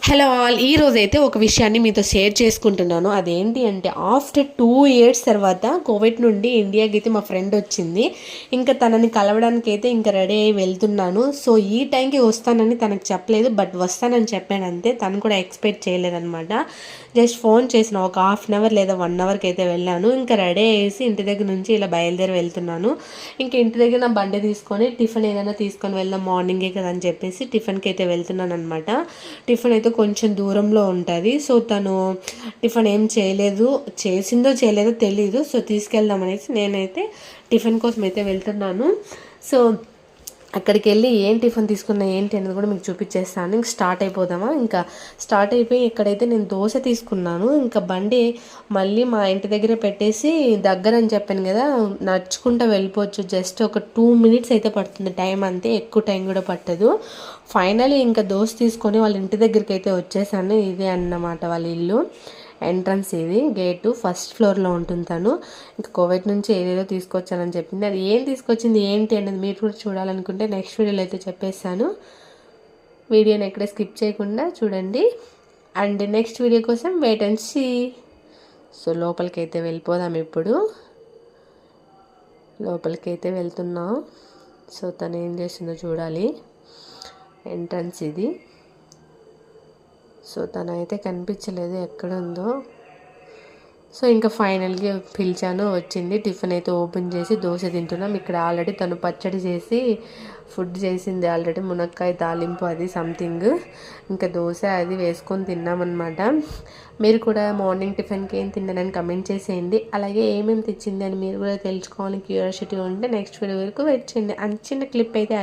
Hello all, ఈ రోజైతే ఒక విషయాన్ని మీతో షేర్ చేసుకుంటున్నాను. అదేంటి అంటే ఆఫ్టర్ 2 ఇయర్స్ తర్వాత కోవిడ్ నుండి ఇండియాకి అయితే మా ఫ్రెండ్ వచ్చింది. ఇంకా తనని కలవడానికి అయితే ఇంకా రెడీ అయ్యి వెళ్తున్నాను. సో ఈ టైంకి వస్తానని తనకు చెప్పలేదు, బట్ వస్తానని చెప్పాను అంతే. తను కూడా ఎక్స్పెక్ట్ చేయలేదన్నమాట. జస్ట్ ఫోన్ చేసిన ఒక హాఫ్ అన్ అవర్ లేదా 1 అవర్కి అయితే వెళ్ళాను. ఇంకా రెడీ అయ్యేసి ఇంటి దగ్గర నుంచి ఇలా బయలుదేరి వెళ్తున్నాను. ఇంకా ఇంటి దగ్గర నా బండి తీసుకొని టిఫిన్ ఏదైనా తీసుకొని వెళ్దాం, మార్నింగే కదా అని చెప్పేసి టిఫిన్కి అయితే వెళ్తున్నాను అనమాట. టిఫిన్ అయితే కొంచెం దూరంలో ఉంటుంది. సో తను టిఫిన్ ఏం చేయలేదు, చేసిందో చేయలేదో తెలీదు. సో తీసుకెళ్దాం అనేసి నేనైతే టిఫిన్ కోసం అయితే వెళ్తున్నాను. సో అక్కడికి వెళ్ళి ఏం టిఫిన్ తీసుకున్నా ఏంటి అనేది కూడా మీకు చూపించేస్తాను. ఇంక స్టార్ట్ అయిపోదామా. ఇంకా స్టార్ట్ అయిపోయి ఇక్కడైతే నేను దోశ తీసుకున్నాను. ఇంకా బండి మళ్ళీ మా ఇంటి దగ్గర పెట్టేసి, దగ్గర అని చెప్పాను కదా, నడుచుకుంటూ వెళ్ళిపోవచ్చు. జస్ట్ ఒక 2 మినిట్స్ అయితే పడుతుంది టైం, అంతే, ఎక్కువ టైం కూడా పట్టదు. ఫైనలీ ఇంకా దోశ తీసుకొని వాళ్ళ ఇంటి దగ్గరికి అయితే వచ్చేసాను. ఇదే అన్నమాట వాళ్ళ ఇల్లు. ఎంట్రన్స్ ఇది, గేటు ఫస్ట్ ఫ్లోర్లో ఉంటుంది తను. ఇంకా కోవిడ్ నుంచి ఏదేదో తీసుకొచ్చానని చెప్పింది. అది ఏం తీసుకొచ్చింది ఏంటి అనేది మీరు కూడా చూడాలనుకుంటే నెక్స్ట్ వీడియోలో అయితే చెప్పేస్తాను. వీడియోని ఎక్కడ స్కిప్ చేయకుండా చూడండి. అండ్ నెక్స్ట్ వీడియో కోసం వెయిట్ అండ్ సీ. సో లోపలికి అయితే వెళ్ళిపోదాం. ఇప్పుడు లోపలికి అయితే వెళ్తున్నాం. సో తను ఏం చేస్తుందో చూడాలి. ఎంట్రన్స్ ఇది. సో తను అయితే కనిపించలేదు, ఎక్కడ ఉందో. సో ఇంకా ఫైనల్గా పిలిచాను, వచ్చింది. టిఫిన్ అయితే ఓపెన్ చేసి దోశ తింటున్నాం. ఇక్కడ ఆల్రెడీ తను పచ్చడి చేసి ఫుడ్ చేసింది ఆల్రెడీ, మునక్కాయ తాలింపు అది సంథింగ్. ఇంకా దోశ అది వేసుకొని తిన్నామన్నమాట. మీరు కూడా మార్నింగ్ టిఫిన్కి ఏం తిన్నారని కమెంట్ చేసేయండి. అలాగే ఏమేమి తెచ్చింది అని మీరు కూడా తెలుసుకోవాలని క్యూరియాసిటీ ఉంటే నెక్స్ట్ వీడియో వరకు వెయిట్ చేయండి. అంత చిన్న క్లిప్ అయితే